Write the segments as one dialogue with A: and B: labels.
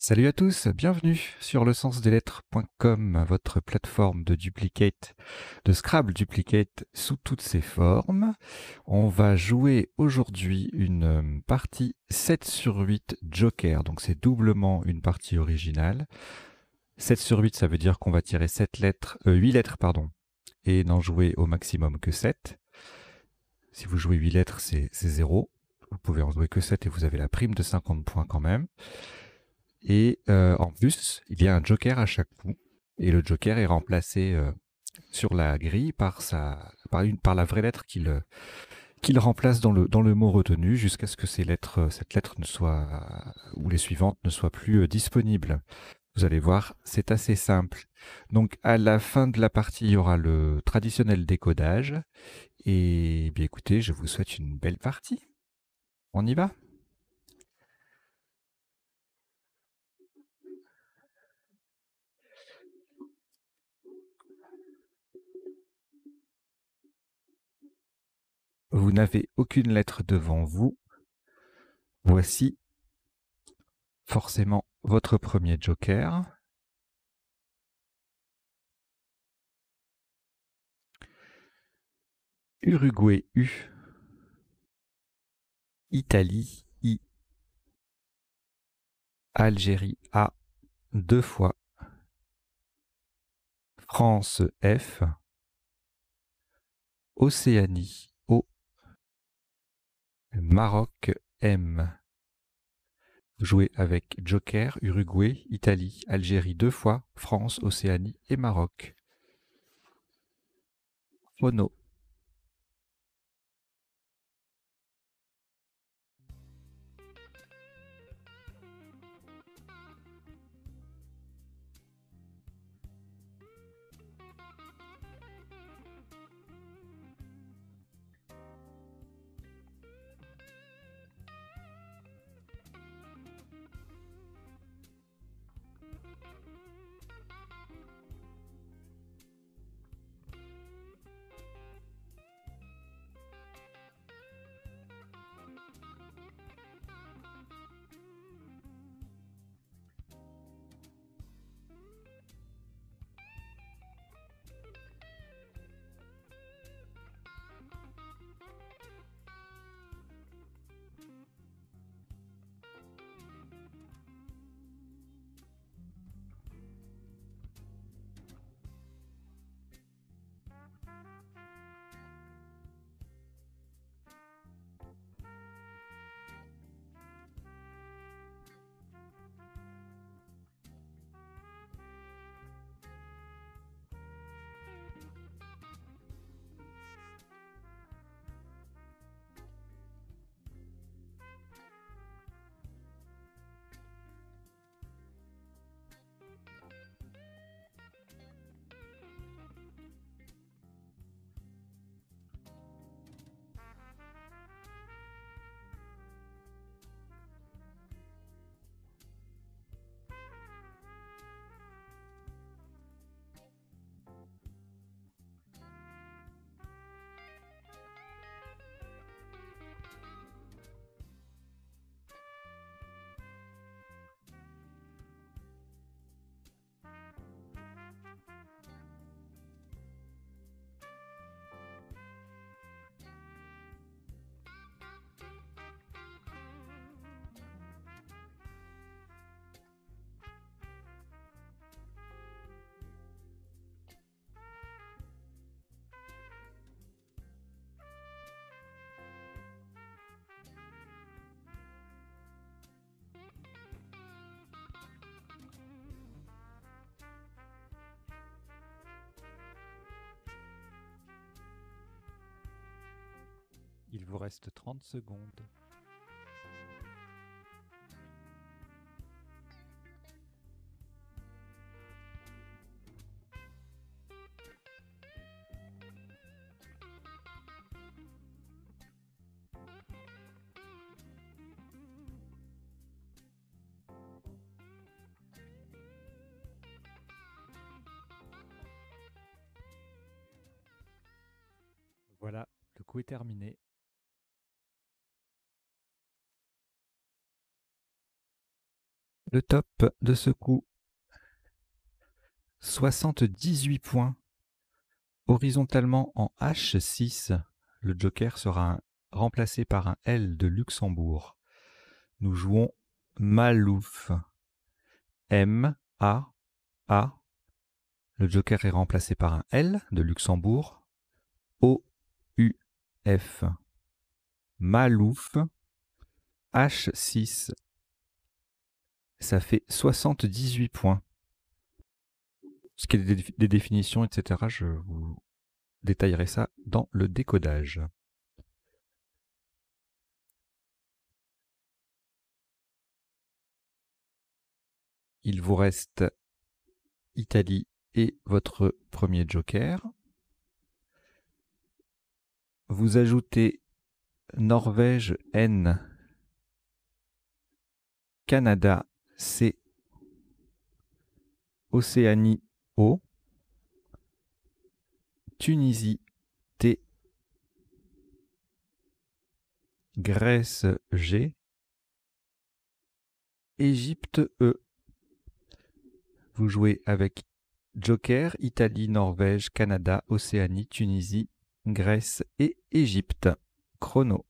A: Salut à tous, bienvenue sur lesensdeslettres.com, votre plateforme de duplicate, de Scrabble duplicate sous toutes ses formes. On va jouer aujourd'hui une partie 7 sur 8 Joker, donc c'est doublement une partie originale. 7 sur 8, ça veut dire qu'on va tirer 8 lettres, pardon, et n'en jouer au maximum que 7. Si vous jouez 8 lettres, c'est 0. Vous pouvez en jouer que 7 et vous avez la prime de 50 points quand même. Et en plus, il y a un joker à chaque coup. Et le joker est remplacé sur la grille par la vraie lettre qu'il remplace dans le mot retenu jusqu'à ce que cette lettre ne soit, ou les suivantes ne soient plus disponibles. Vous allez voir, c'est assez simple. Donc à la fin de la partie, il y aura le traditionnel décodage. Et bien écoutez, je vous souhaite une belle partie. On y va? Vous n'avez aucune lettre devant vous. Voici forcément votre premier joker. Uruguay U, Italie I, Algérie A 2 fois, France F, Océanie O, Maroc M. Jouer avec joker, Uruguay, Italie, Algérie 2 fois, France, Océanie et Maroc. Mono. Il vous reste 30 secondes. Voilà, le coup est terminé. Le top de ce coup, 78 points. Horizontalement en H6, le joker sera remplacé par un L de Luxembourg. Nous jouons Malouf. M-A-A. Le joker est remplacé par un L de Luxembourg. O-U-F. Malouf. H6. Ça fait 78 points. Ce qui est des définitions, etc., je vous détaillerai ça dans le décodage. Il vous reste Italie et votre premier joker. Vous ajoutez Norvège N, Canada C, Océanie O, Tunisie T, Grèce G, Égypte E. Vous jouez avec joker, Italie, Norvège, Canada, Océanie, Tunisie, Grèce et Égypte. Chrono.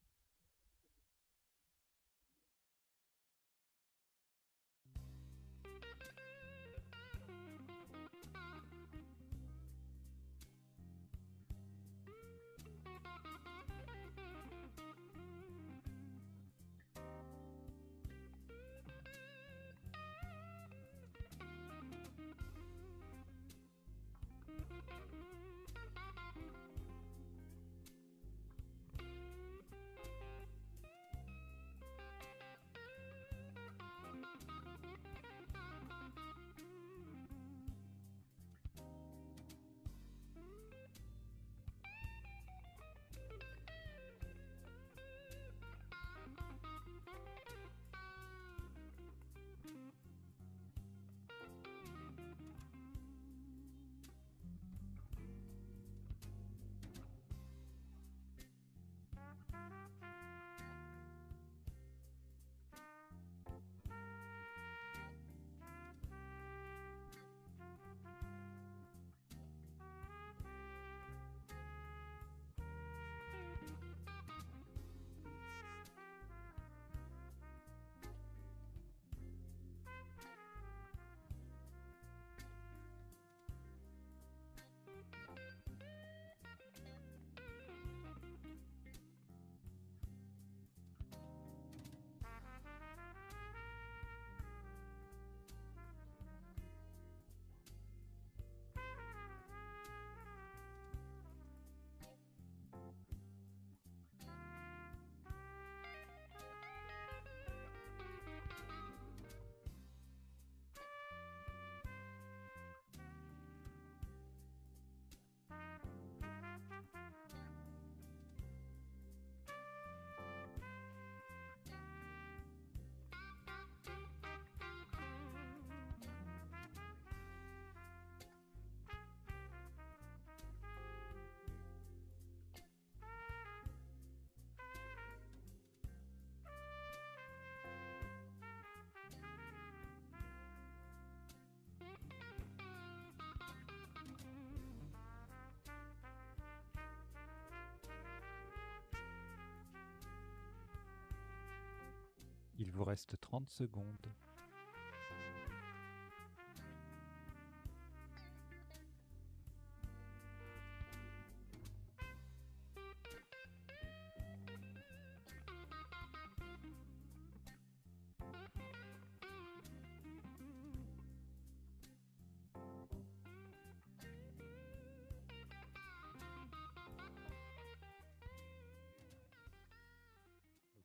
A: Il vous reste 30 secondes.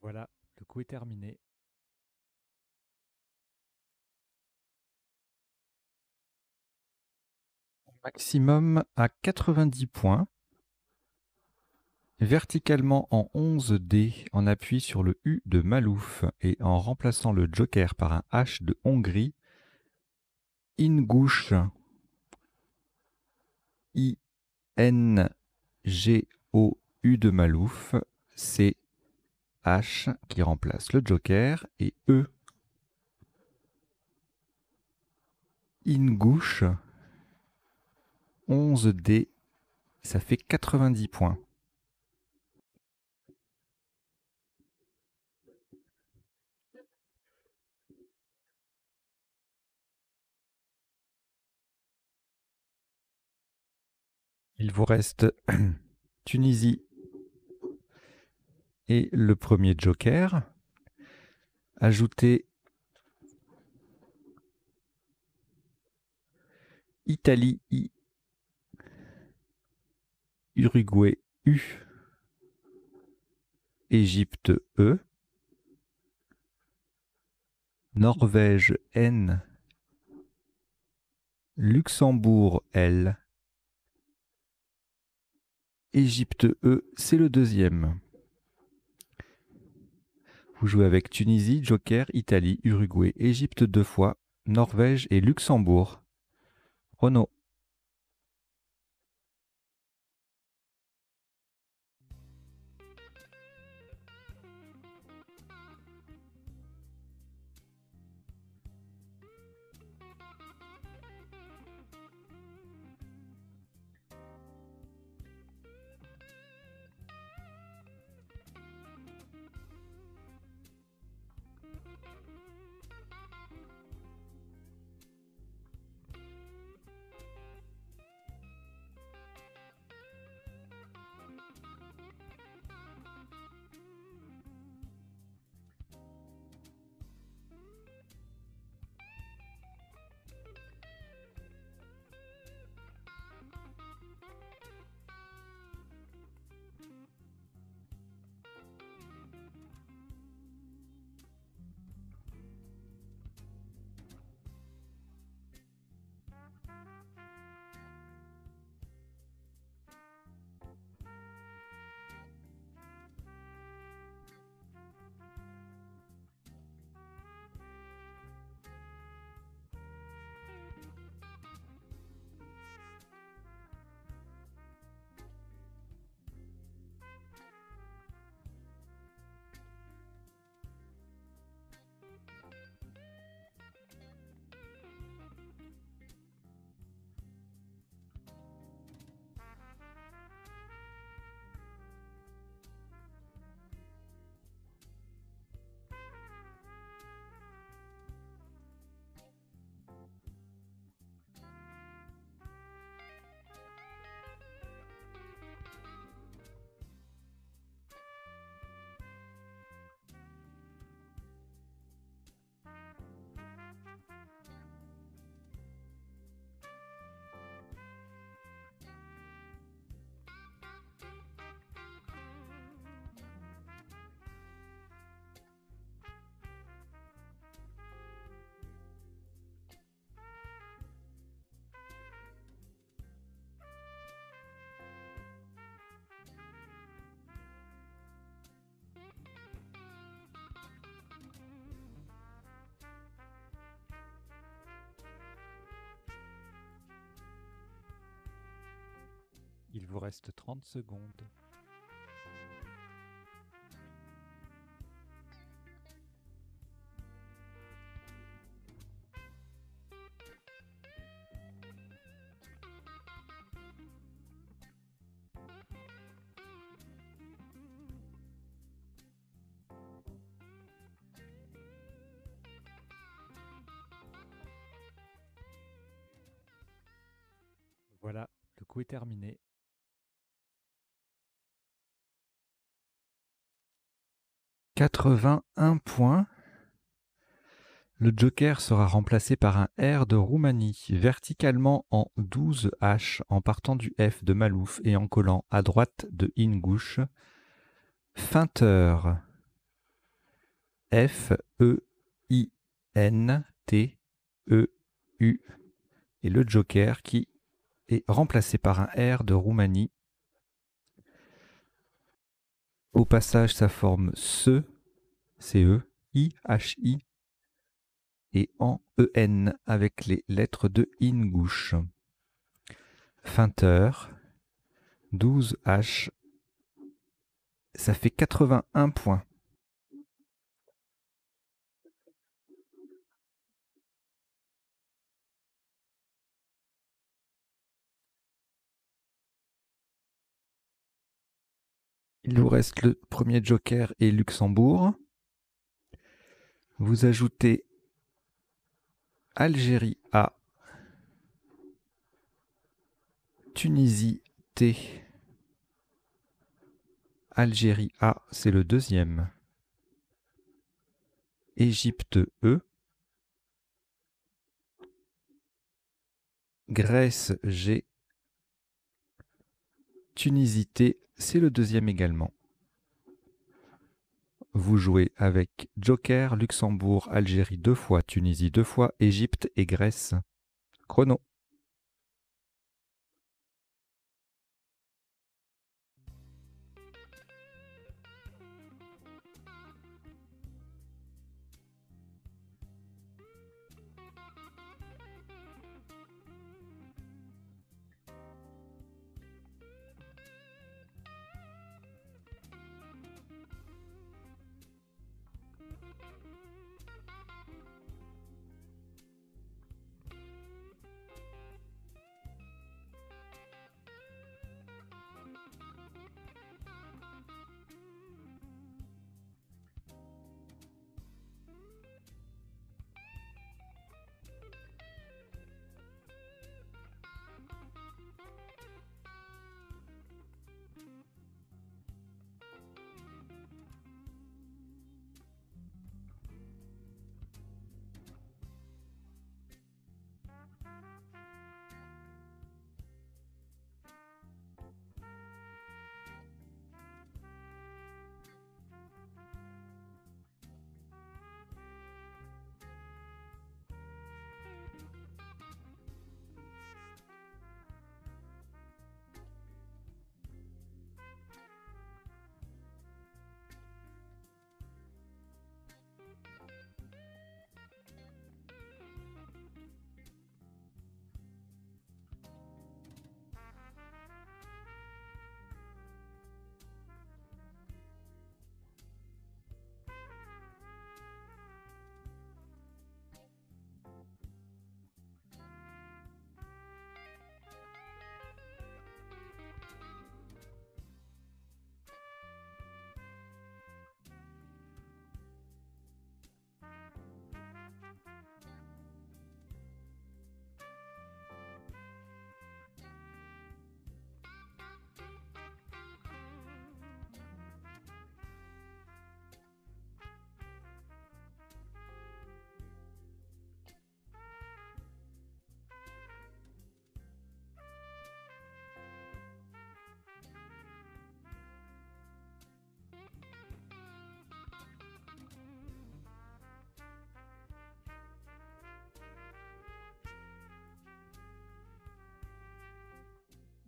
A: Voilà, le coup est terminé. Maximum à 90 points. Verticalement en 11 dés, en appui sur le U de Malouf et en remplaçant le joker par un H de Hongrie, Ingouche, I-N-G-O-U de Malouf, c'est H qui remplace le joker et E. in-gauche, 11 dés, ça fait 90 points. Il vous reste Tunisie et le premier joker. Ajoutez Italie I, Uruguay U, Égypte E, Norvège N, Luxembourg L, Égypte E, c'est le deuxième. Vous jouez avec Tunisie, Joker, Italie, Uruguay, Égypte 2 fois, Norvège et Luxembourg. Renaud. Il vous reste 30 secondes. Voilà, le coup est terminé. « 81 points. Le joker sera remplacé par un R de Roumanie, verticalement en 12 H, en partant du F de Malouf et en collant à droite de in-gauche. Feinteur. F-E-I-N-T-E-U. Et le joker qui est remplacé par un R de Roumanie. Au passage, ça forme CE, I-H-I, et en EN avec les lettres de in-gauche. Feinteur, 12 H, ça fait 81 points. Il vous reste le premier joker et Luxembourg. Vous ajoutez Algérie A, Tunisie T. Algérie A, c'est le deuxième. Égypte E. Grèce G. Tunisie T, c'est le deuxième également. Vous jouez avec Joker, Luxembourg, Algérie 2 fois, Tunisie 2 fois, Égypte et Grèce. Chrono.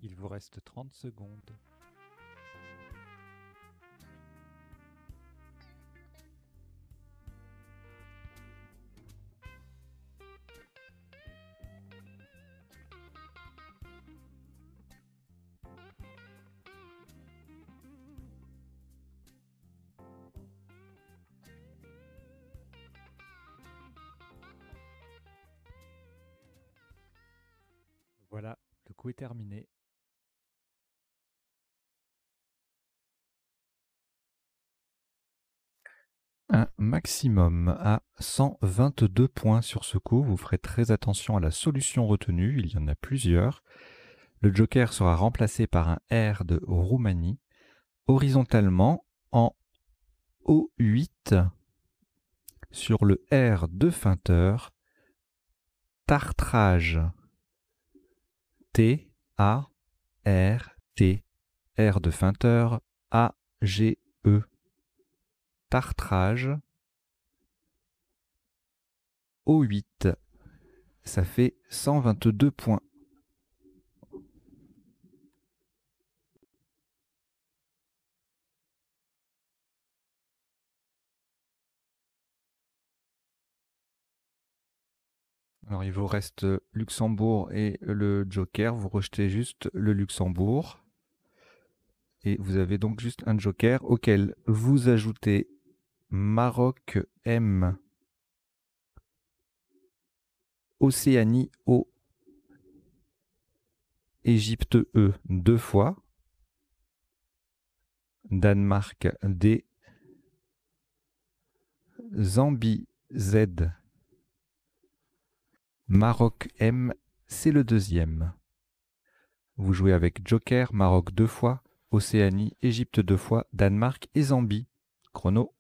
A: Il vous reste 30 secondes. Voilà, le coup est terminé. Un maximum à 122 points sur ce coup. Vous ferez très attention à la solution retenue, il y en a plusieurs. Le joker sera remplacé par un R de Roumanie, horizontalement en O8 sur le R de feinteur, tartrage, T-A-R-T, R de feinteur, A-G-E, tartrage, O8, ça fait 122 points. Alors il vous reste Luxembourg et le joker, vous rejetez juste le Luxembourg. Et vous avez donc juste un joker auquel vous ajoutez Maroc M, Océanie O, Égypte E 2 fois, Danemark D, Zambie Z, Maroc M, c'est le deuxième. Vous jouez avec Joker, Maroc 2 fois, Océanie, Égypte 2 fois, Danemark et Zambie. Chrono.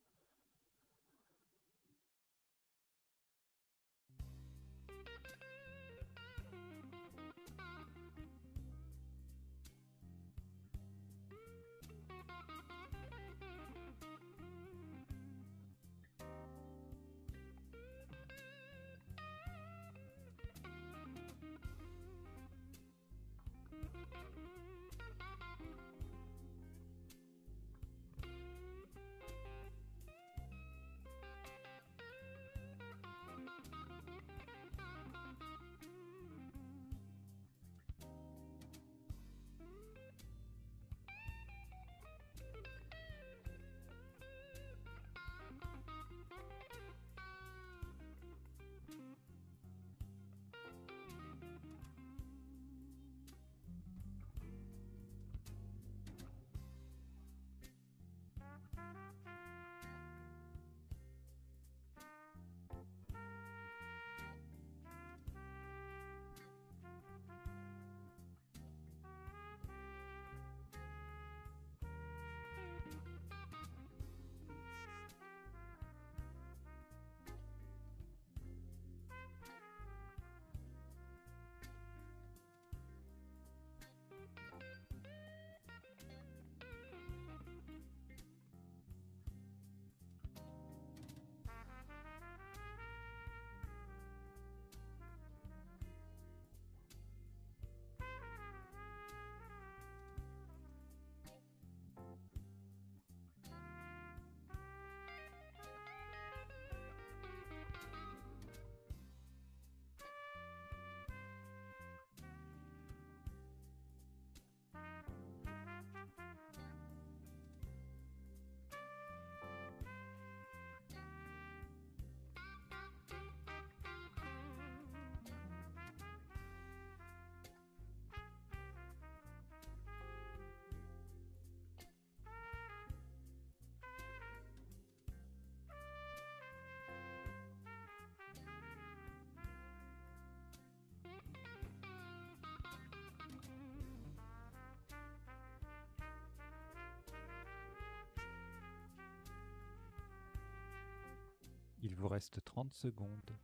A: Il vous reste 30 secondes.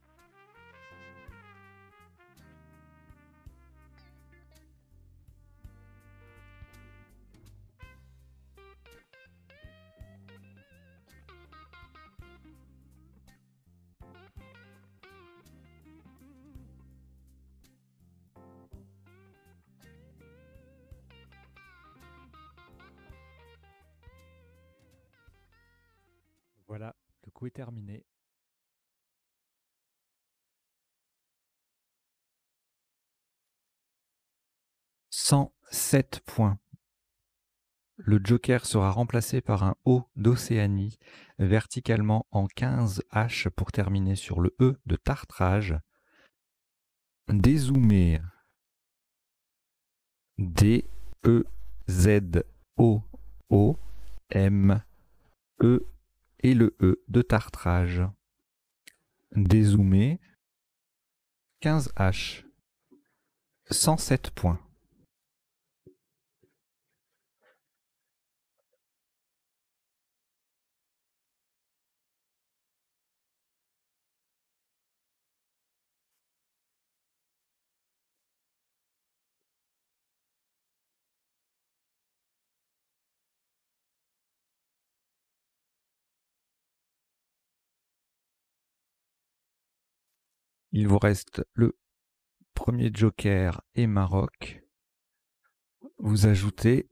A: Voilà, le coup est terminé. « 107 points. Le joker sera remplacé par un O d'Océanie, verticalement en 15 H pour terminer sur le E de Tartrage. Dézoomer. D-E-Z-O-O-M-E et le E de Tartrage. Dézoomer. 15 H. 107 points. Il vous reste le premier joker et Maroc. Vous ajoutez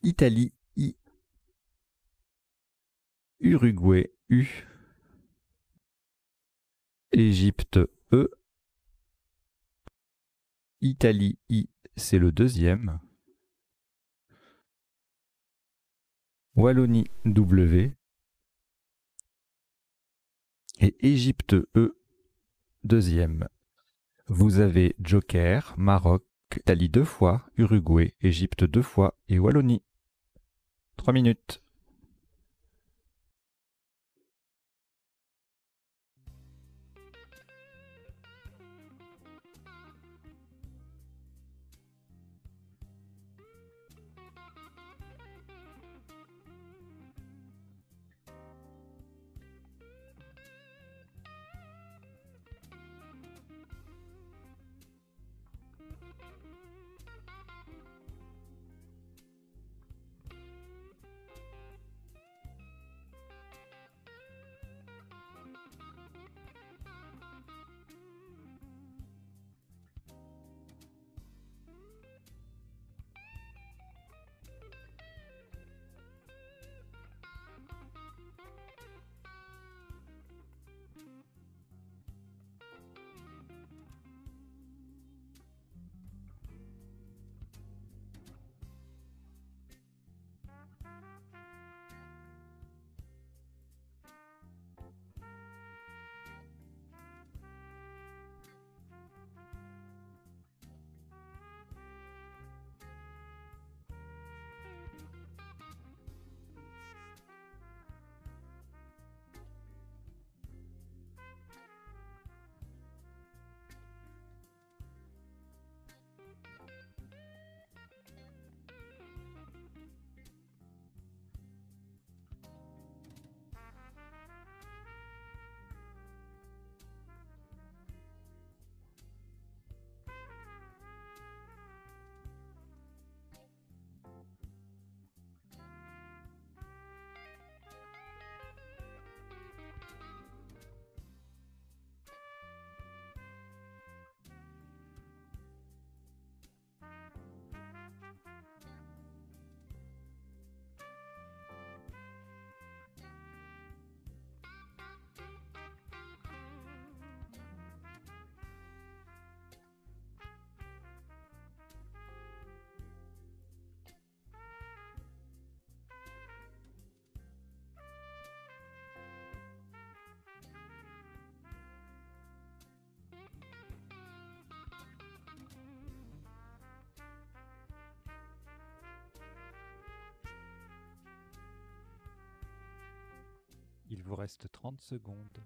A: Italie I, Uruguay U, Égypte E, Italie I, c'est le deuxième, Wallonie W et Égypte E, deuxième. Vous avez joker, Maroc, Italie 2 fois, Uruguay, Égypte 2 fois et Wallonie. 3 minutes. Il vous reste 30 secondes.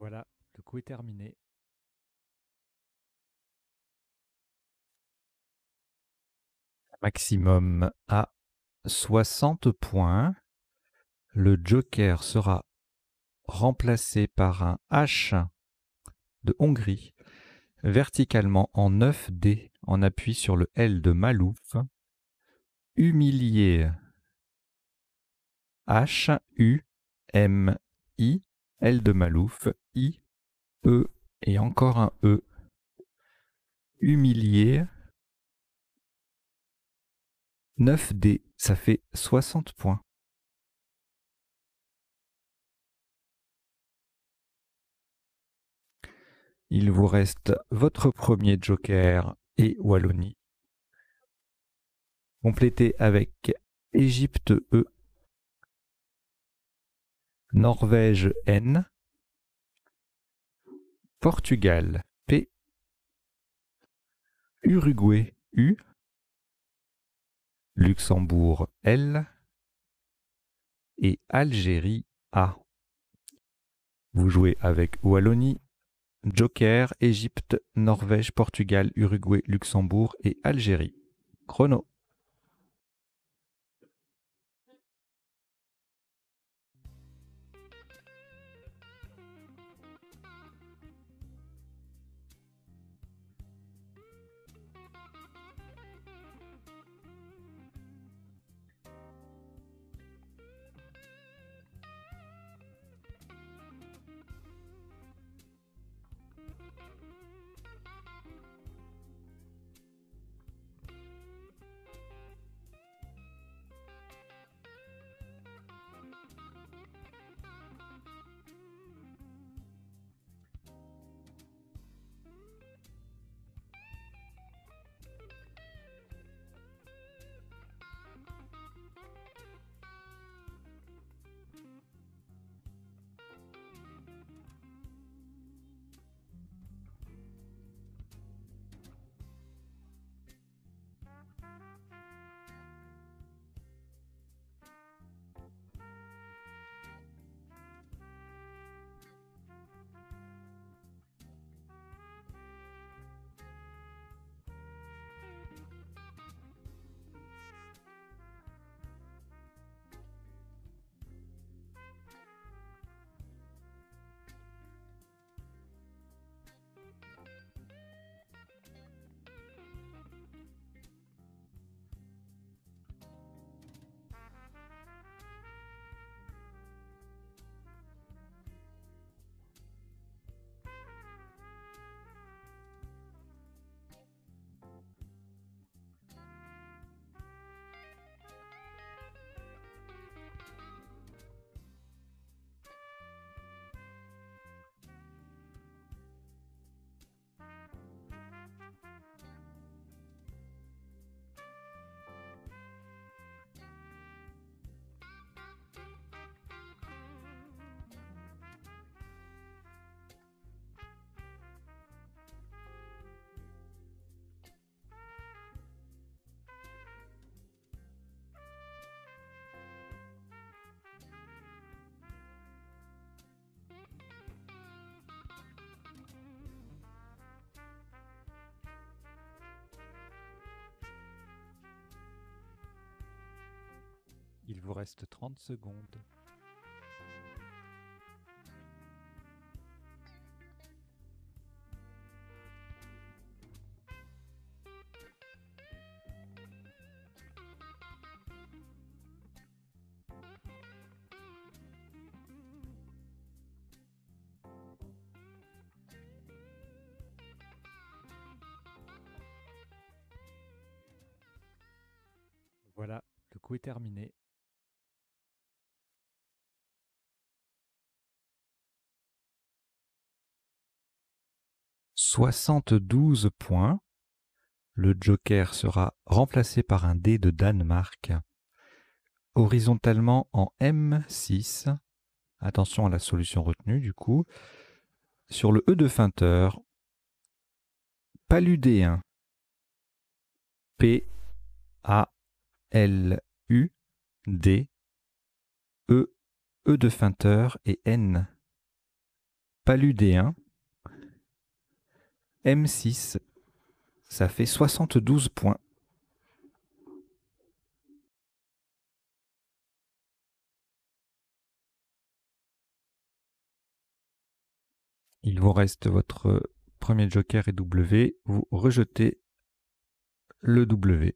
A: Voilà, le coup est terminé. Maximum à 60 points. Le joker sera remplacé par un H de Hongrie, verticalement en 9 dés, en appui sur le L de Malouf. Humilié. H-U-M-I, L de Malouf, I, E et encore un E. Humilié. 9 dés, ça fait 60 points. Il vous reste votre premier joker et Wallonie. Complété avec Égypte E, Norvège N, Portugal P, Uruguay U, Luxembourg L et Algérie A. Vous jouez avec Wallonie, joker, Égypte, Norvège, Portugal, Uruguay, Luxembourg et Algérie. Chrono. Il vous reste 30 secondes. Voilà, le coup est terminé. « 72 points. Le joker sera remplacé par un dé de Danemark. Horizontalement en M6. Attention à la solution retenue du coup. Sur le E de feinteur, paludéen. P-A-L-U-D. E, E de feinteur et N. Paludéen. M6. Ça fait 72 points. Il vous reste votre premier joker et W. Vous rejetez le W.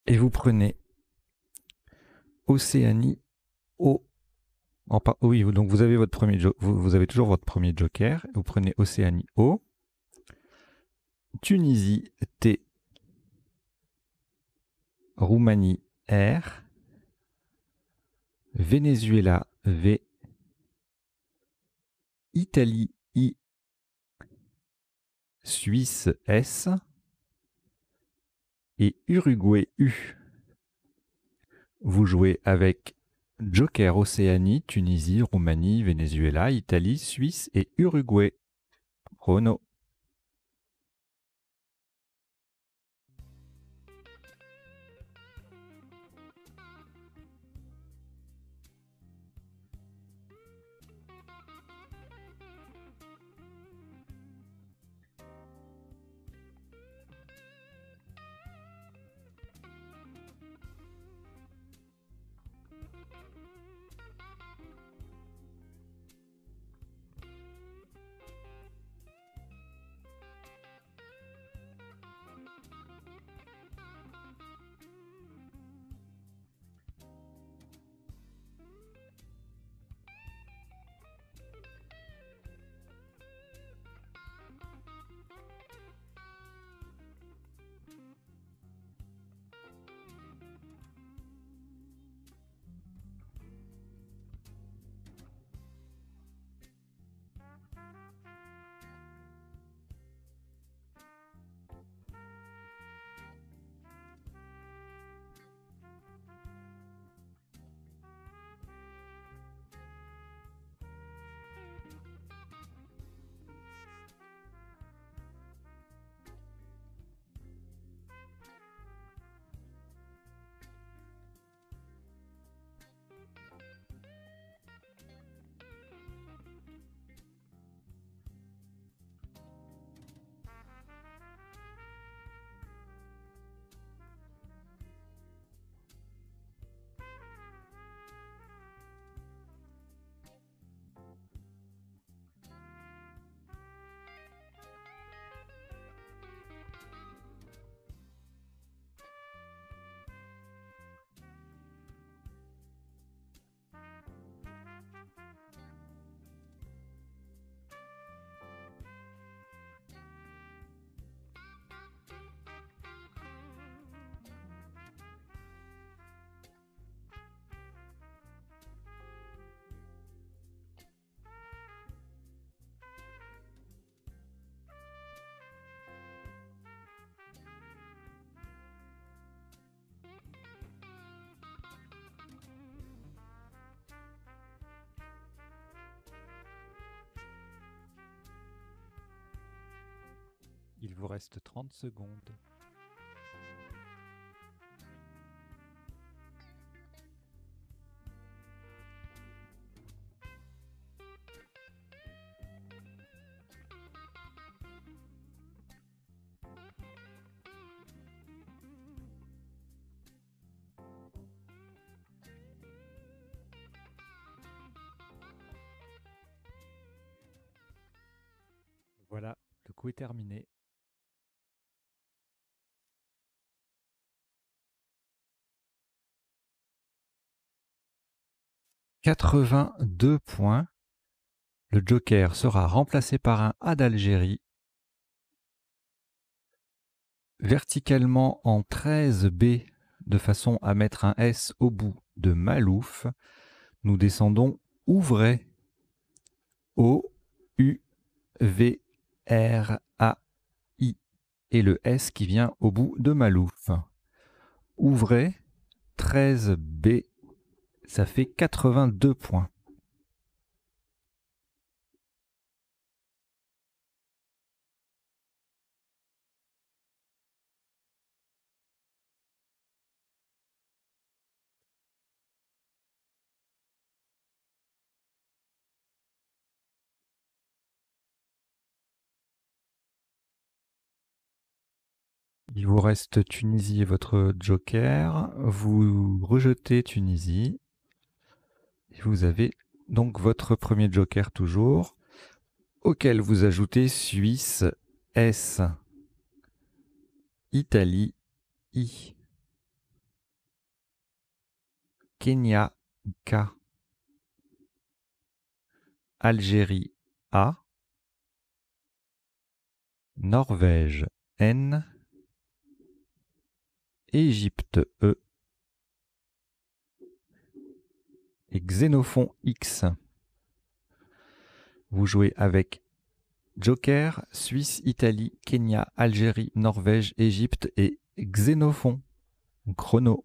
A: Et vous prenez Océanie O. Oui, donc vous avez votre premier vous avez toujours votre premier joker. Vous prenez Océanie O. Tunisie T. Roumanie R. Venezuela V. Italie I. Suisse S. Et Uruguay U. Vous jouez avec joker Océanie, Tunisie, Roumanie, Venezuela, Italie, Suisse et Uruguay. Chrono. Il vous reste 30 secondes. coup est terminé. « 82 points. Le joker sera remplacé par un A d'Algérie. Verticalement en 13B, de façon à mettre un S au bout de Malouf, nous descendons Ouvray. O-U-V-R-A-I. Et le S qui vient au bout de Malouf. Ouvray, 13B, ça fait 82 points. Il vous reste Tunisie et votre joker. Vous rejetez Tunisie. Et vous avez donc votre premier joker toujours, auquel vous ajoutez Suisse, S, Italie, I, Kenya, K, Algérie, A, Norvège, N, Égypte, E, et Xénophon, X. Vous jouez avec joker, Suisse, Italie, Kenya, Algérie, Norvège, Égypte et Xénophon. Chrono.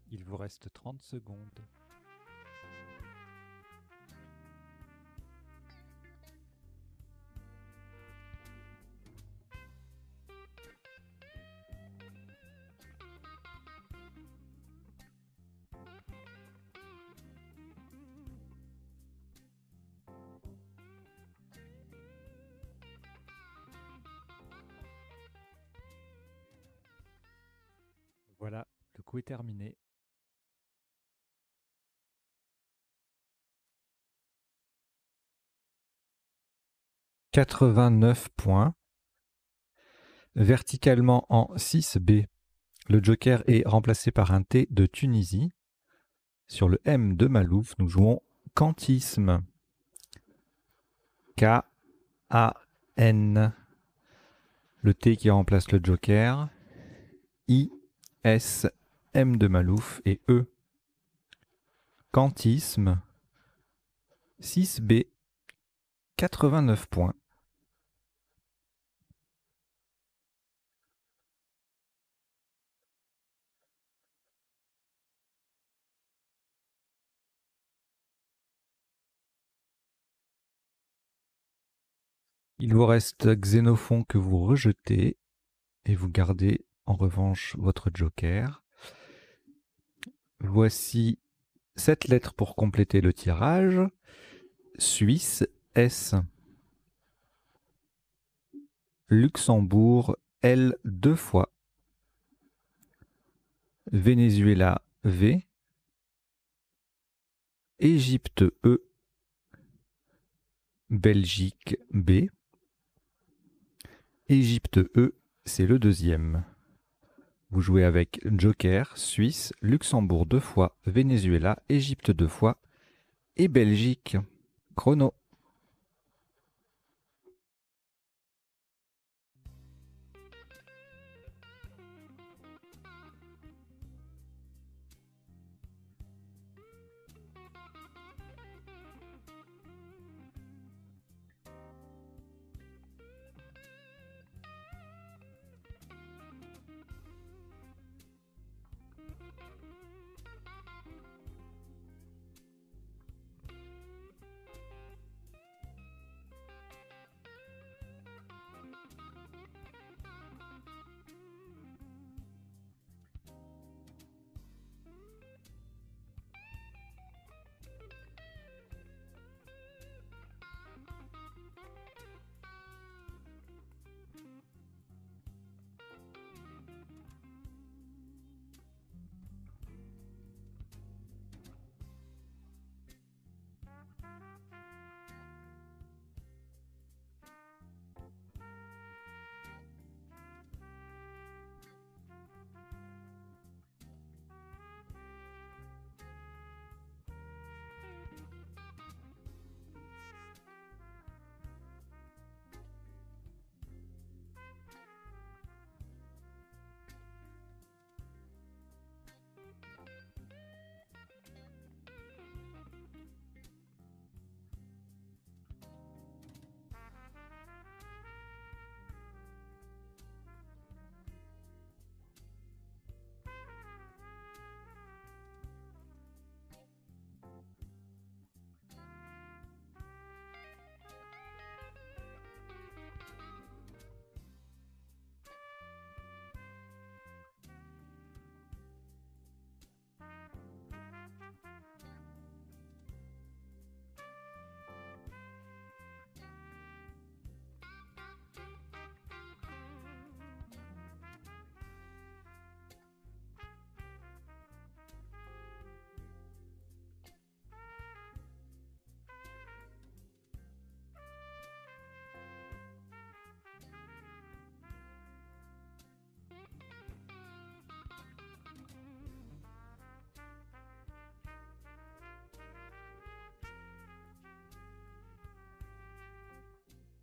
A: Il vous reste 30 secondes. Voilà, le coup est terminé. 89 points. Verticalement en 6B, le joker est remplacé par un T de Tunisie. Sur le M de Malouf, nous jouons Kantisme. K-A-N. Le T qui remplace le joker. I, S, M de Malouf et E. Kantisme. 6B. 89 points. Il vous reste Xénophon que vous rejetez et vous gardez en revanche votre joker. Voici 7 lettres pour compléter le tirage. Suisse, S. Luxembourg, L 2 fois. Venezuela, V. Égypte, E. Belgique, B. Égypte, E, c'est le deuxième. Vous jouez avec Joker, Suisse, Luxembourg 2 fois, Venezuela, Égypte 2 fois et Belgique. Chrono.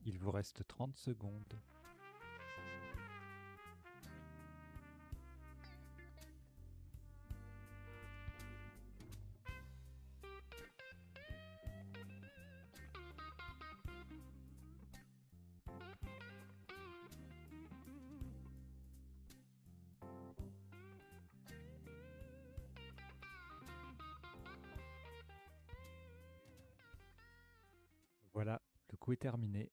A: Il vous reste 30 secondes. Voilà, le coup est terminé.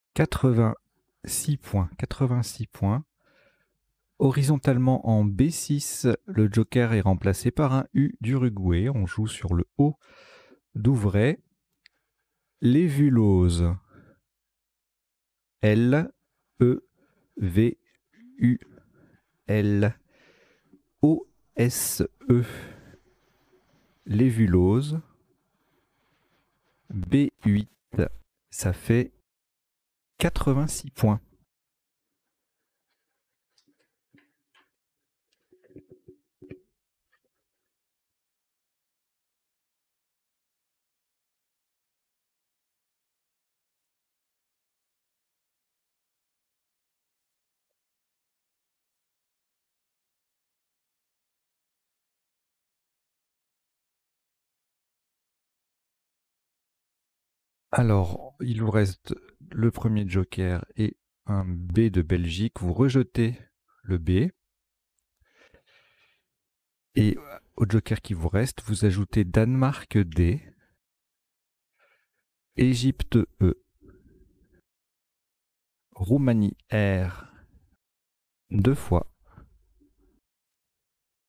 A: « 86 points. 86 points. Horizontalement en B6, le joker est remplacé par un U d'Uruguay. On joue sur le O d'Ouvray. Lévulose. L, E, V, U, L. SE, lévulose. B8, ça fait 86 points. Alors, il vous reste le premier joker et un B de Belgique. Vous rejetez le B. Et au joker qui vous reste, vous ajoutez Danemark D, Égypte E, Roumanie R, 2 fois,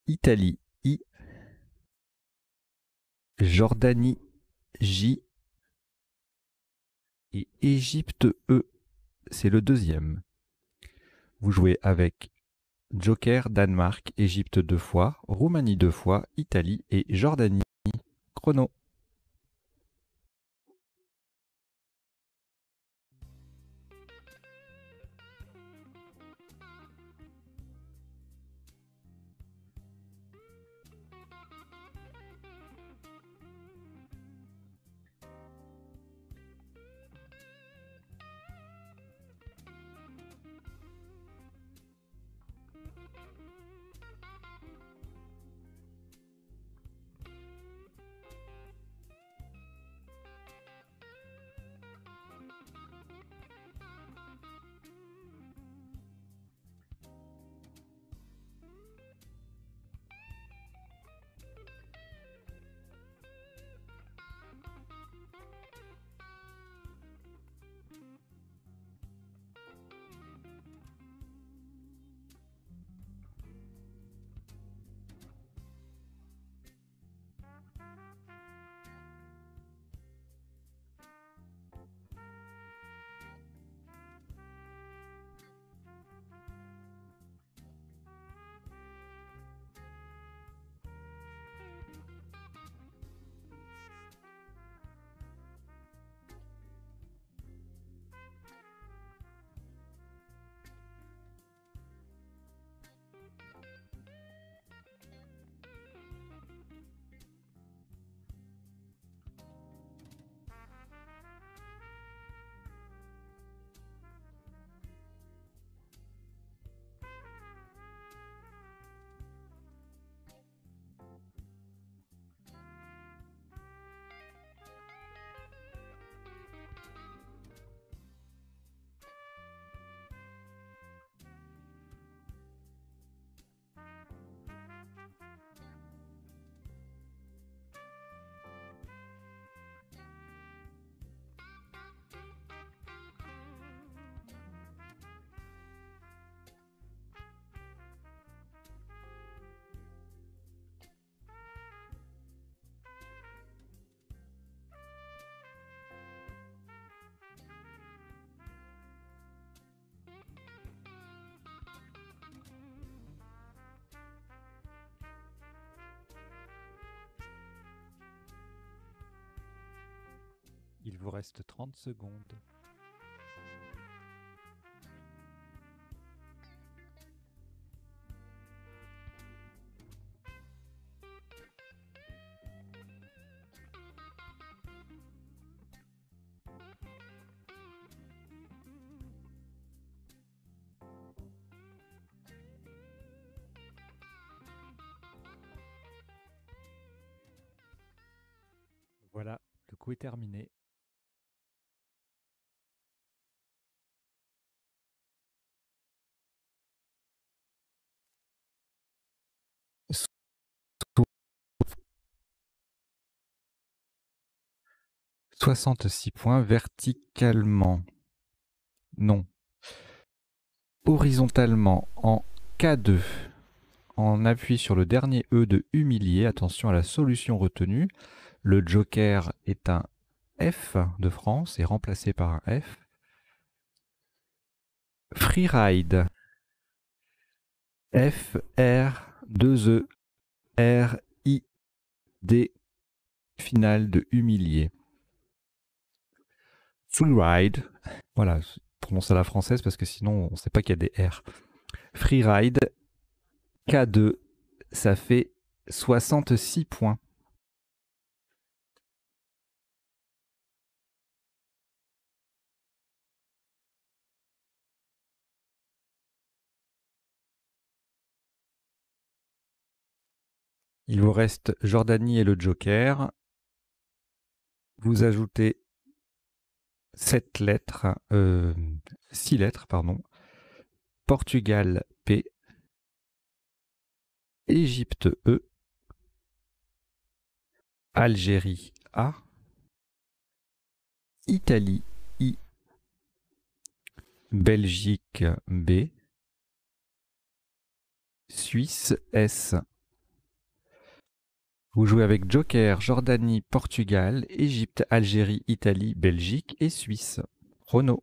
A: Italie I, Jordanie J et Égypte E, c'est le deuxième. Vous jouez avec joker, Danemark, Égypte 2 fois, Roumanie 2 fois, Italie et Jordanie. Chrono. Il vous reste 30 secondes. Voilà, le coup est terminé. So- 66 points verticalement. Non. Horizontalement en K2. On appuie sur le dernier E de humilier. Attention à la solution retenue. Le joker est un F de France et remplacé par un F. Freeride. FR2E R-I-D, finale de humilié. Freeride, voilà, je prononce à la française parce que sinon on ne sait pas qu'il y a des R. Freeride, K2, ça fait 66 points. Il vous reste Jordanie et le Joker. Vous ajoutez 6 lettres, pardon. Portugal P, Égypte E, Algérie A, Italie I, Belgique B, Suisse S. Vous jouez avec Joker, Jordanie, Portugal, Égypte, Algérie, Italie, Belgique et Suisse. Renaud.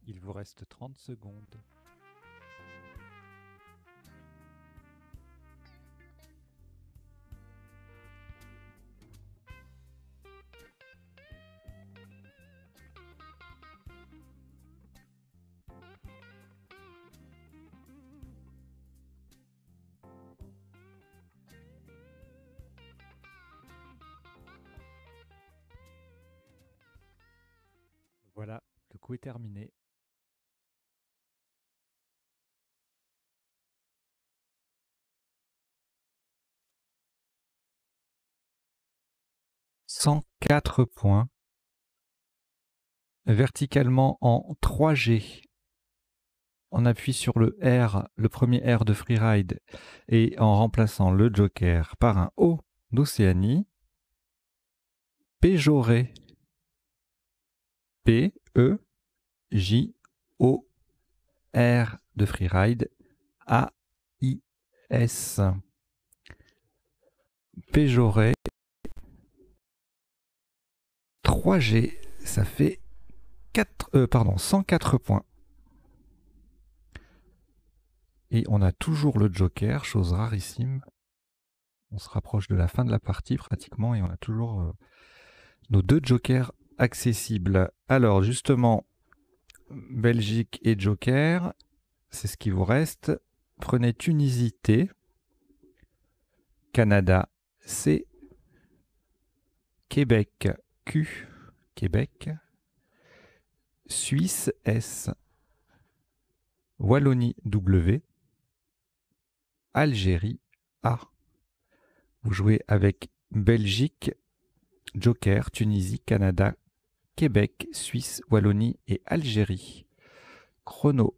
A: Il vous reste 30 secondes. Voilà, le coup est terminé. « 104 points. Verticalement en 3G. On appuie sur le R, le premier R de Freeride, et en remplaçant le Joker par un O d'Océanie, Péjoré. P-E-J-O-R de Freeride, A-I-S. Péjoré. 3G, ça fait 104 points. Et on a toujours le joker, chose rarissime. On se rapproche de la fin de la partie pratiquement et on a toujours nos 2 jokers accessibles. Alors justement, Belgique et joker, c'est ce qui vous reste. Prenez Tunisie T, Canada C, Québec Q, Québec, Suisse S, Wallonie W, Algérie A. Vous jouez avec Belgique, joker, Tunisie, Canada, Québec, Suisse, Wallonie et Algérie. Chrono.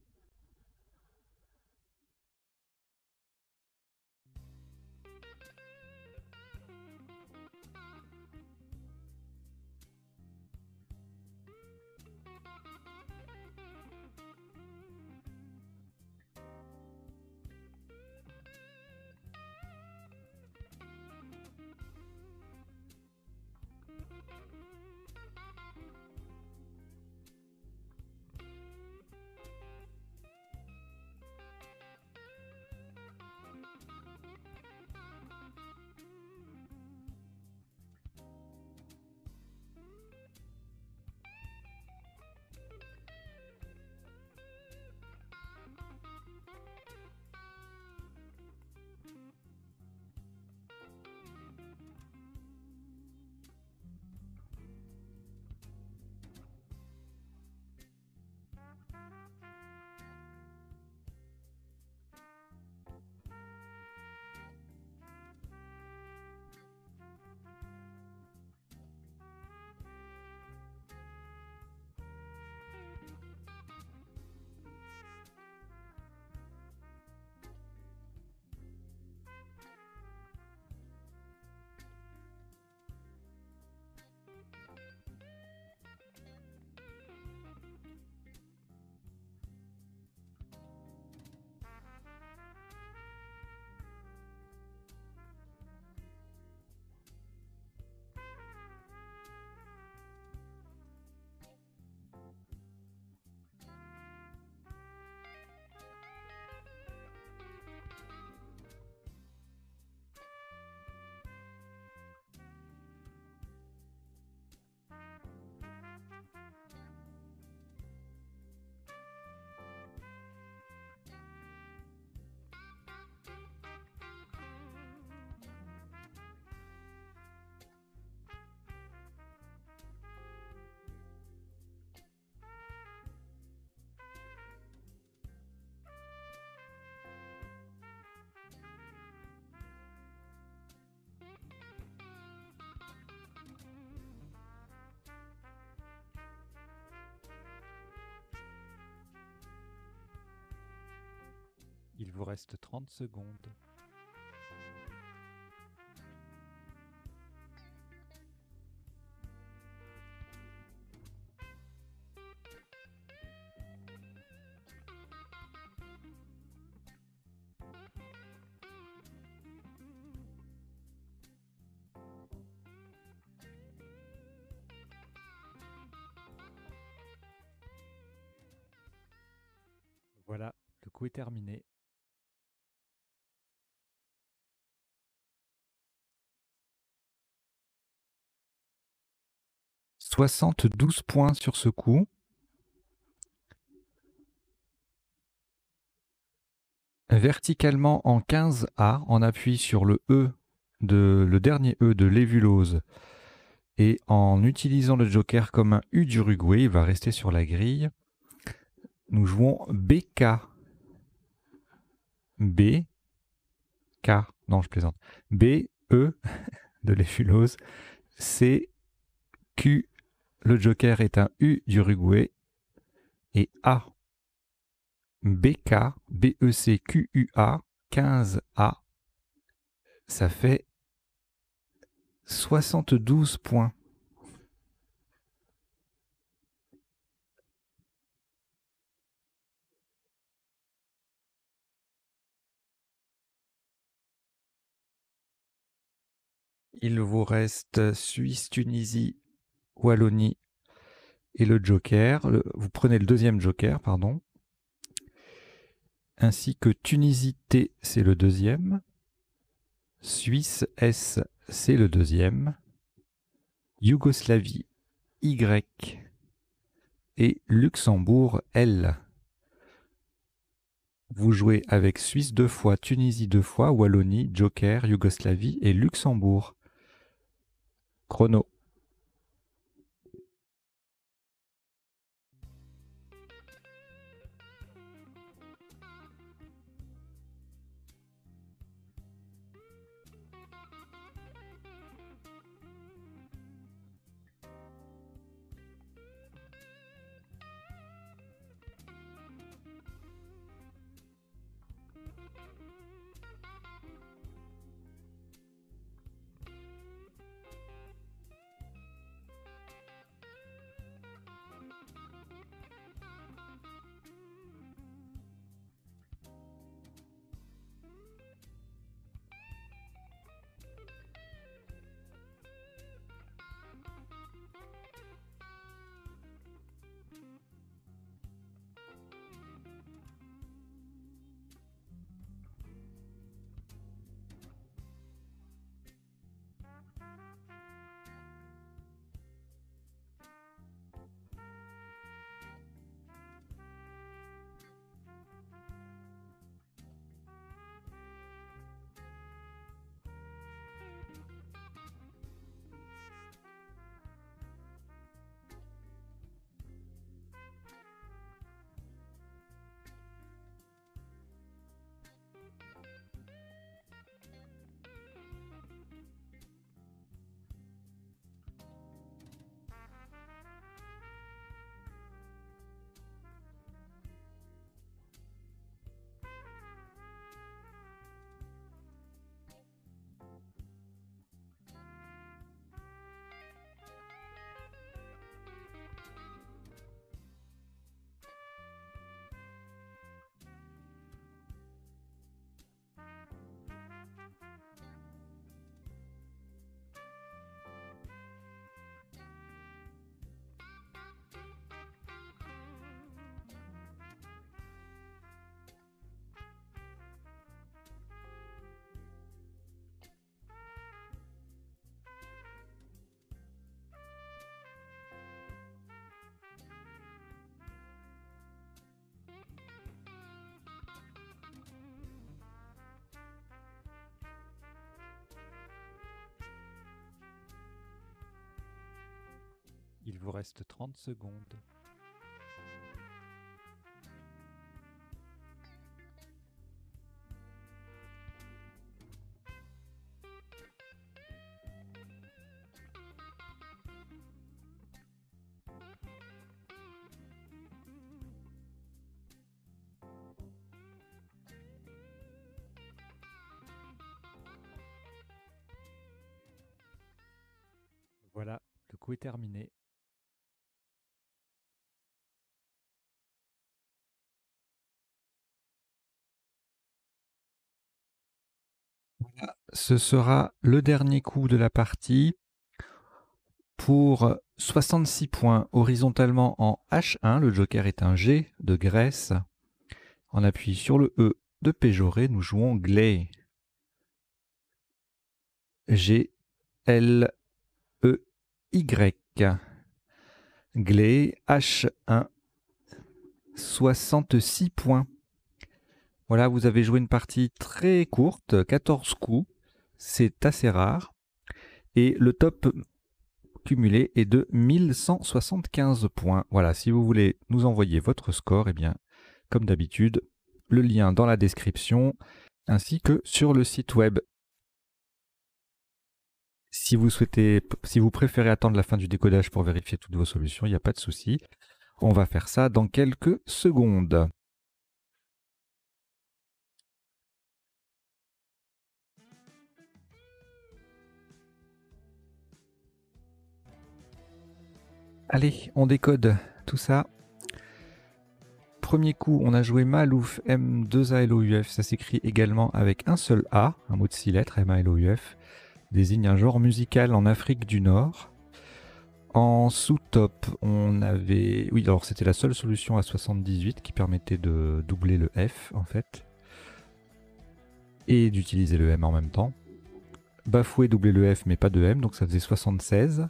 A: Il vous reste 30 secondes. Voilà, le coup est terminé. « 72 points sur ce coup. Verticalement en 15A, on appuie sur le le dernier E de l'évulose. Et en utilisant le joker comme un U d'Uruguay, il va rester sur la grille. Nous jouons BK. B, K, non je plaisante. B, E de l'évulose. C, Q, le joker est un U d'Uruguay. Et A. BK, BEC, QUA, 15A. Ça fait 72 points. Il vous reste Suisse, Tunisie, Wallonie et le joker. Vous prenez le deuxième joker, pardon. ainsi que Tunisie T, c'est le deuxième. Suisse S, c'est le deuxième. Yougoslavie Y et Luxembourg L. Vous jouez avec Suisse 2 fois, Tunisie 2 fois, Wallonie, Joker, Yougoslavie et Luxembourg. Chrono. Il vous reste 30 secondes. Voilà, le coup est terminé. Voilà, ce sera le dernier coup de la partie pour 66 points horizontalement en H1. Le joker est un G de Grèce. On appuie sur le E de Péjoré. Nous jouons Gley. G, L, E, Y. Gley, H1. 66 points. Voilà, vous avez joué une partie très courte, 14 coups. C'est assez rare. Et le top cumulé est de 1175 points. Voilà, si vous voulez nous envoyer votre score, eh bien, comme d'habitude, le lien dans la description, ainsi que sur le site web. Si vous préférez attendre la fin du décodage pour vérifier toutes vos solutions, il n'y a pas de souci. On va faire ça dans quelques secondes. Allez, on décode tout ça. Premier coup, on a joué Malouf, M2ALOUF. Ça s'écrit également avec un seul A, un mot de 6 lettres, MALOUF. Désigne un genre musical en Afrique du Nord. En sous-top, on avait... Oui, alors c'était la seule solution à 78 qui permettait de doubler le F, en fait. Et d'utiliser le M en même temps. Bafouer, doubler le F, mais pas de M, donc ça faisait 76.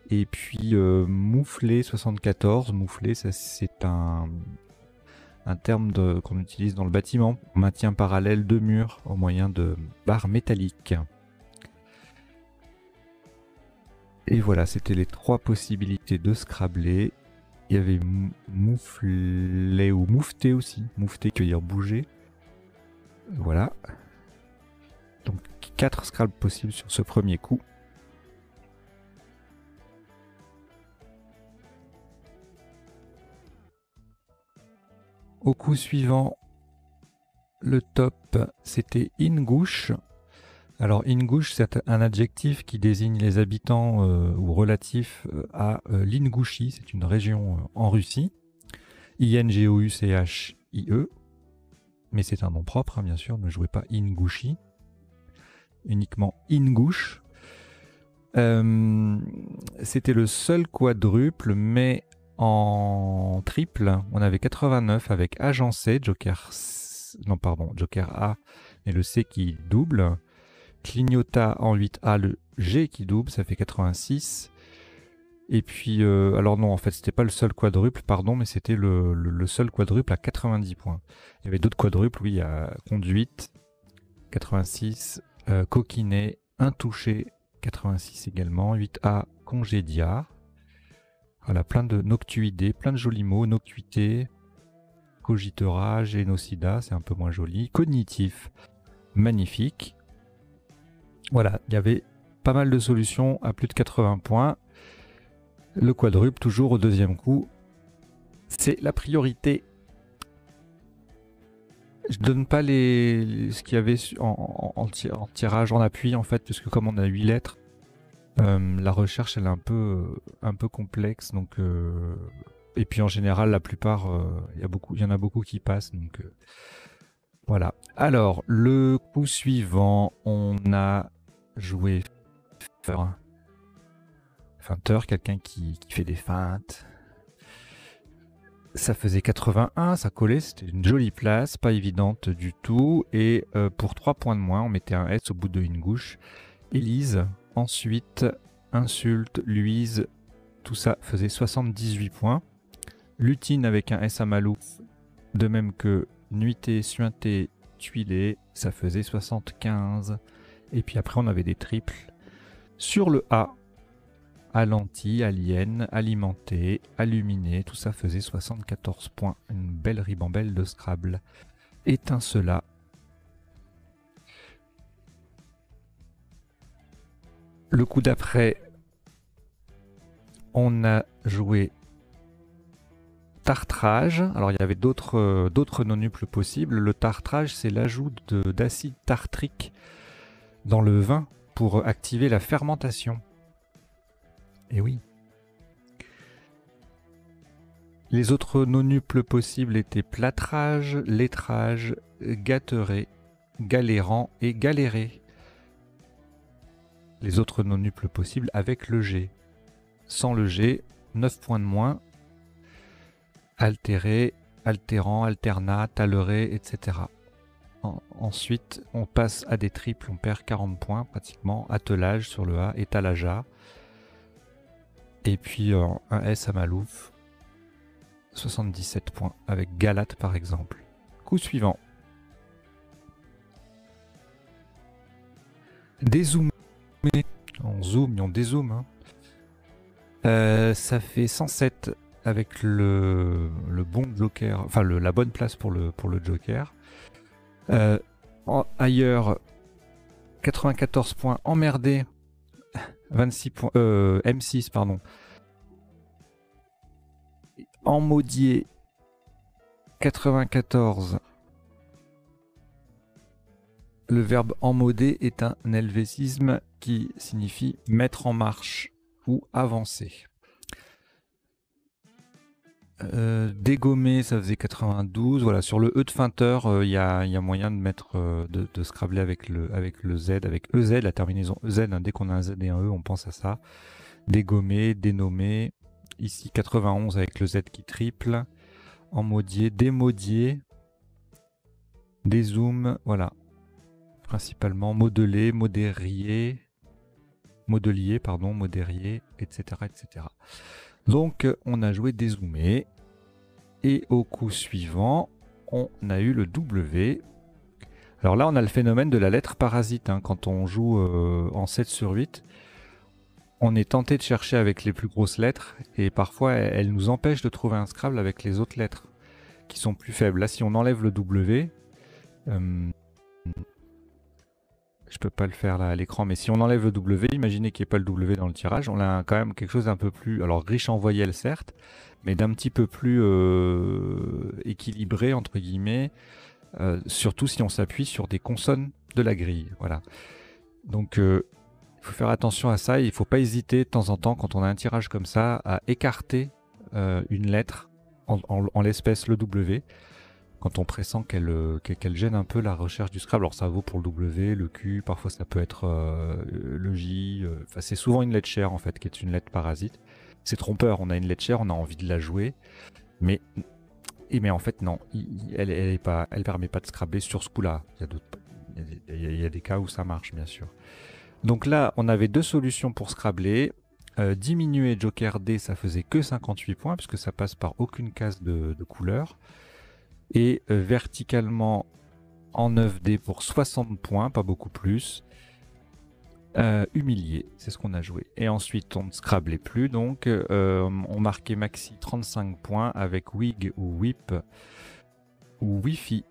A: Et puis moufler, 74. Moufler, c'est un terme qu'on utilise dans le bâtiment. On maintient parallèle deux murs au moyen de barres métalliques. Et voilà, c'était les trois possibilités de scrabler. Il y avait moufler ou moufter aussi. Moufter qui veut dire bouger. Voilà. Donc 4 scrabbles possibles sur ce premier coup. Au coup suivant, le top, c'était Ingouche. Alors Ingouche, c'est un adjectif qui désigne les habitants ou relatifs à l'Ingouchie. C'est une région en Russie. Ingouchie. Mais c'est un nom propre, hein, bien sûr. Ne jouez pas Ingouchie. Uniquement Ingouche. C'était le seul quadruple, mais en triple, on avait 89 avec agent C, Joker A, et le C qui double. Clignota en 8A, le G qui double, ça fait 86. Et puis, alors non, en fait, c'était pas le seul quadruple, pardon, mais c'était le seul quadruple à 90 points. Il y avait d'autres quadruples, oui, à conduite, 86, coquinet, intouché, 86 également, 8A, congédia. Voilà, plein de noctuidés, plein de jolis mots, noctuité, cogitera, génocida, c'est un peu moins joli, cognitif, magnifique. Voilà, il y avait pas mal de solutions à plus de 80 points. Le quadruple, toujours au deuxième coup, c'est la priorité. Je donne pas ce qu'il y avait en tirage en appui, en fait, puisque comme on a 8 lettres, la recherche elle est un peu complexe. Donc, et puis en général, la plupart, il y en a beaucoup qui passent. Donc voilà. Alors, le coup suivant, on a joué feinteur, quelqu'un qui fait des feintes. Ça faisait 81, ça collait, c'était une jolie place, pas évidente du tout. Et pour 3 points de moins, on mettait un S au bout de Ingouche. Élise, ensuite, insulte, Luise, tout ça faisait 78 points. Lutine avec un S à Malouf, de même que Nuitée, Suinté, Tuilé, ça faisait 75. Et puis après, on avait des triples. Sur le A, Alenti, Alien, Alimenté, Aluminé, tout ça faisait 74 points. Une belle ribambelle de Scrabble. Étincela. Le coup d'après, on a joué tartrage. Alors il y avait d'autres nonuples possibles. Le tartrage, c'est l'ajout d'acide tartrique dans le vin pour activer la fermentation. Et oui. Les autres nonuples possibles étaient plâtrage, lettrage, gâteret, galérant et galéré. Les autres nonuples possibles avec le G. Sans le G, 9 points de moins. Altéré, altérant, alternat, taleré, etc. Ensuite, on passe à des triples, on perd 40 points pratiquement. Attelage sur le A, étalagea. Et puis un S à Malouf, 77 points, avec Galate par exemple. Coup suivant. Dézoomer. On zoom, on dézoome. Hein. Ça fait 107 avec le bon joker, enfin la bonne place pour le joker. Ailleurs, 94 points. Emmerdé, 26 points. M6, pardon. Emmaudier, 94. Le verbe emmauder est un helvétisme qui signifie mettre en marche ou avancer. Dégommer, ça faisait 92. Voilà, sur le E de feinteur, il y a moyen de mettre de scrabler avec le Z, avec EZ, la terminaison EZ. Hein, dès qu'on a un Z et un E, on pense à ça. dégommer, dénommer. Ici 91 avec le Z qui triple. Emmodier, démodier, dézoom, voilà. Principalement modeler, modérier, modelier, pardon, modérier, etc., etc. Donc on a joué dézoomer. Et au coup suivant, on a eu le W. Alors là, on a le phénomène de la lettre parasite. Hein. Quand on joue en 7 sur 8, on est tenté de chercher avec les plus grosses lettres. Et parfois, elles nous empêchent de trouver un Scrabble avec les autres lettres qui sont plus faibles. Là, si on enlève le W, je peux pas le faire là à l'écran, mais si on enlève le W, imaginez qu'il n'y ait pas le W dans le tirage, on a quand même quelque chose d'un peu plus, alors riche en voyelles certes, mais d'un petit peu plus équilibré entre guillemets, surtout si on s'appuie sur des consonnes de la grille. Voilà. Donc il faut faire attention à ça, il ne faut pas hésiter de temps en temps quand on a un tirage comme ça à écarter une lettre, en l'espèce le W, quand on pressent qu'elle gêne un peu la recherche du Scrabble. Alors ça vaut pour le W, le Q, parfois ça peut être le J, enfin c'est souvent une lettre chère en fait, qui est une lettre parasite. C'est trompeur, on a une lettre chère, on a envie de la jouer, mais en fait non, elle permet pas de Scrabbler sur ce coup-là. Il y a des cas où ça marche bien sûr. Donc là, on avait deux solutions pour Scrabbler. Diminuer Joker D, ça faisait que 58 points, puisque ça passe par aucune case de couleur. Et verticalement en 9D pour 60 points, pas beaucoup plus. Humilié, c'est ce qu'on a joué. Et ensuite, on ne Scrabblait plus, donc on marquait maxi 35 points avec Wig ou Whip ou Wi-Fi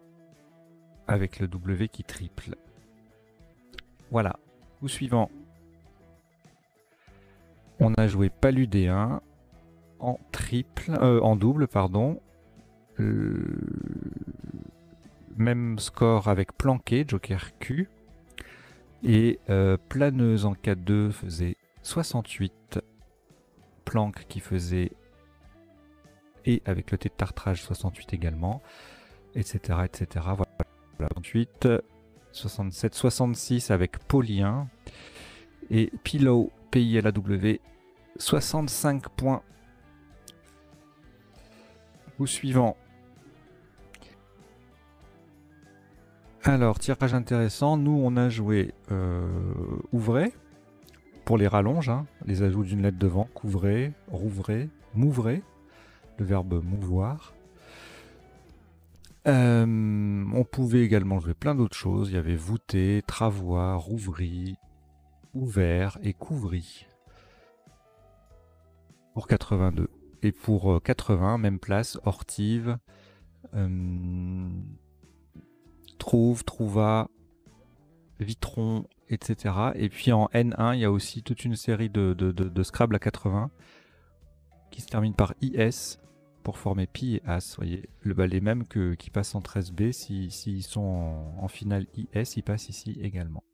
A: avec le W qui triple. Voilà. Coup suivant. On a joué Paludé 1 en en double, pardon. Même score avec Planqué, Joker Q. Et Planeuse en K2 faisait 68. Planque qui faisait... Et avec le T de tartrage 68 également. Etc. etc. Voilà. 68, 67, 66 avec Paulien. Et Pillow, PILAW, 65 points. Coup suivant. Alors, tirage intéressant. Nous, on a joué ouvrez pour les rallonges, hein, les ajouts d'une lettre devant. Couvrez, rouvrez, mouvrez, le verbe mouvoir. On pouvait également jouer plein d'autres choses. Il y avait voûté, travois, rouvri, ouvert et couvri. Pour 82. Et pour 80, même place, ortive, trouve, trouva, vitron, etc. Et puis en N1, il y a aussi toute une série de Scrabble à 80 qui se termine par IS pour former Pi et As. Vous voyez, les mêmes qui passent en 13B, s'ils sont en finale IS, ils passent ici également.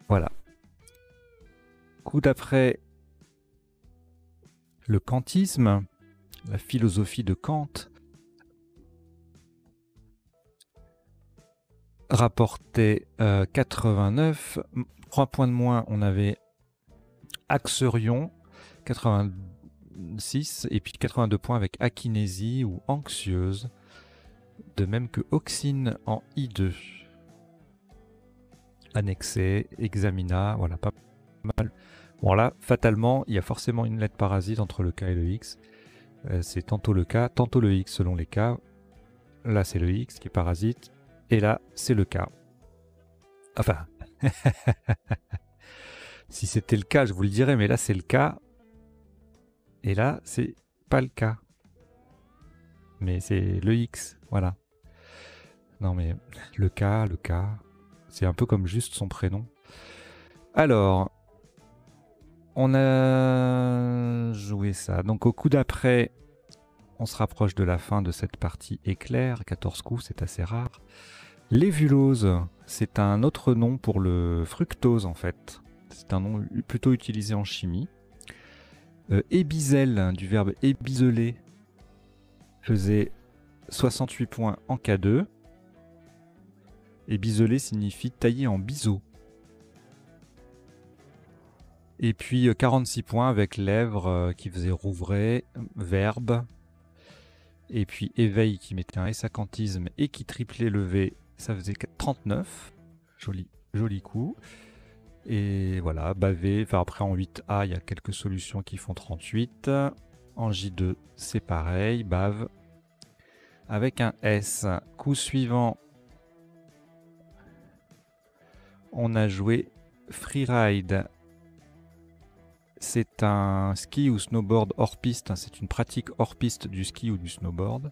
A: Voilà. Coup d'après, le kantisme, la philosophie de Kant, rapportait 89. 3 points de moins, on avait Axerion, 86, et puis 82 points avec Akinésie ou Anxieuse, de même que Oxine en I2. Annexé, Examina, voilà, pas mal. Bon là, fatalement, il y a forcément une lettre parasite entre le K et le X. C'est tantôt le K, tantôt le X selon les cas. Là, c'est le X qui est parasite. Et là, c'est le K. Enfin, si c'était le cas, je vous le dirais, mais là, c'est le cas. Et là, c'est pas le cas. Mais c'est le X, voilà. Non, mais le K, c'est un peu comme juste son prénom. Alors, on a joué ça. Donc, au coup d'après, on se rapproche de la fin de cette partie éclair. 14 coups, c'est assez rare. L'évulose, c'est un autre nom pour le fructose, en fait. C'est un nom plutôt utilisé en chimie. Ébisel, du verbe ébiseler, faisait 68 points en K2. Ébiseler signifie tailler en biseau. Et puis 46 points avec lèvres qui faisait rouvrer, verbe. Et puis éveil qui mettait un essacantisme et qui triplait le V, ça faisait 39. Joli coup. Et voilà, baver. Enfin, après en 8A, il y a quelques solutions qui font 38. En J2, c'est pareil, bave. Avec un S. Coup suivant, on a joué freeride. C'est un ski ou snowboard hors piste. C'est une pratique hors piste du ski ou du snowboard.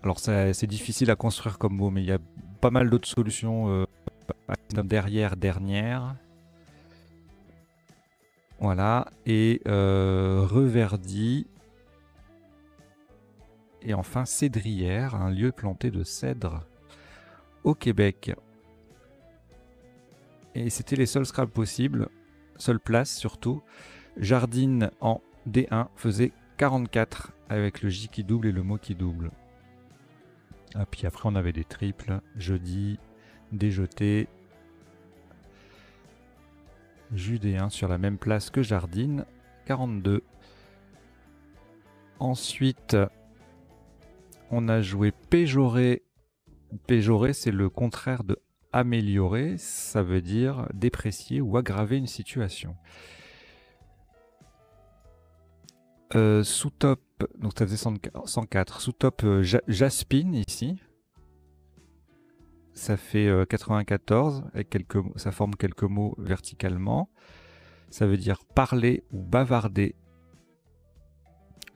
A: Alors c'est difficile à construire comme mot, mais il y a pas mal d'autres solutions. Derrière, dernière. Voilà. Et reverdi. Et enfin cédrière, un lieu planté de cèdres au Québec. Et c'était les seuls Scrabble possibles. Seule place surtout. Jardine en D1 faisait 44 avec le J qui double et le mot qui double. Ah, puis après on avait des triples. Jeudi, déjeté. Jus D1 sur la même place que Jardine, 42. Ensuite, on a joué péjorer. Péjorer, c'est le contraire de améliorer, ça veut dire déprécier ou aggraver une situation. Sous top, donc ça faisait 104. Sous top, Jaspine ici. Ça fait 94, avec ça forme quelques mots verticalement. Ça veut dire parler ou bavarder.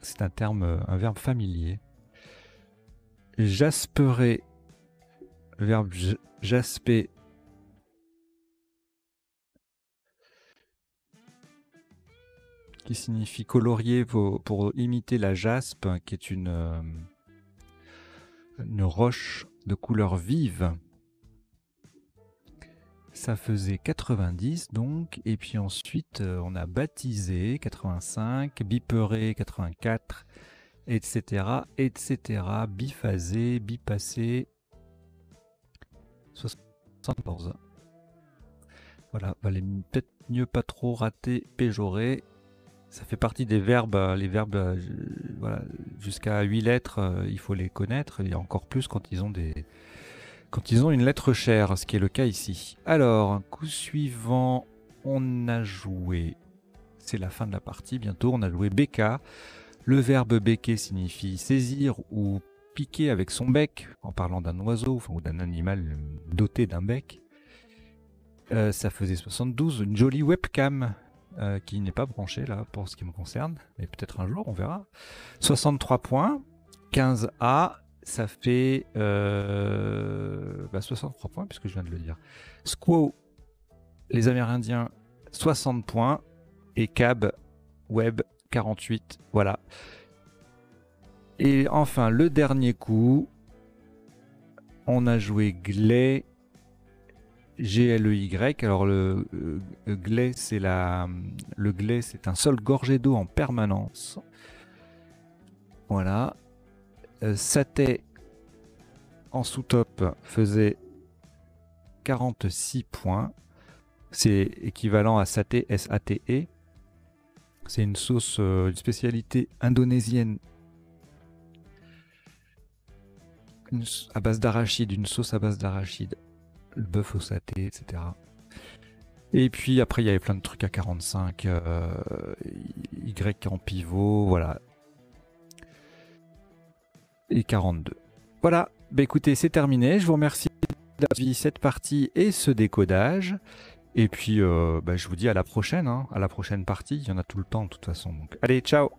A: C'est un verbe familier. Jasperer, verbe jasper. Qui signifie colorier pour imiter la jaspe, qui est une roche de couleur vive. Ça faisait 90 donc, et puis ensuite on a baptisé 85, bipeuré 84, etc., etc., biphasé, bipassé 74. Voilà, valait peut-être mieux pas trop rater péjorer. Ça fait partie des verbes, les verbes voilà, jusqu'à 8 lettres, il faut les connaître, et encore plus quand ils ont une lettre chère, ce qui est le cas ici. Alors, coup suivant, on a joué, c'est la fin de la partie bientôt, on a joué béca. Le verbe béquer signifie saisir ou piquer avec son bec, en parlant d'un oiseau ou d'un animal doté d'un bec. Ça faisait 72, une jolie webcam. Qui n'est pas branché là pour ce qui me concerne, mais peut-être un jour on verra. 63 points, 15A, ça fait 63 points puisque je viens de le dire. Squaw, les Amérindiens, 60 points, et Cab, Web, 48, voilà. Et enfin le dernier coup, on a joué Gley. G-L-E-Y, alors le gley c'est un sol gorgé d'eau en permanence. Voilà. Saté en sous-top faisait 46 points. C'est équivalent à saté, S-A-T-E. C'est une sauce, une spécialité indonésienne à base d'arachide, une sauce à base d'arachide. Le bœuf au saté, etc. Et puis après, il y avait plein de trucs à 45, Y en pivot, voilà. Et 42. Voilà, bah écoutez, c'est terminé. Je vous remercie d'avoir suivi cette partie et ce décodage. Et puis, je vous dis à la prochaine, hein, à la prochaine partie. Il y en a tout le temps, de toute façon. Donc, allez, ciao!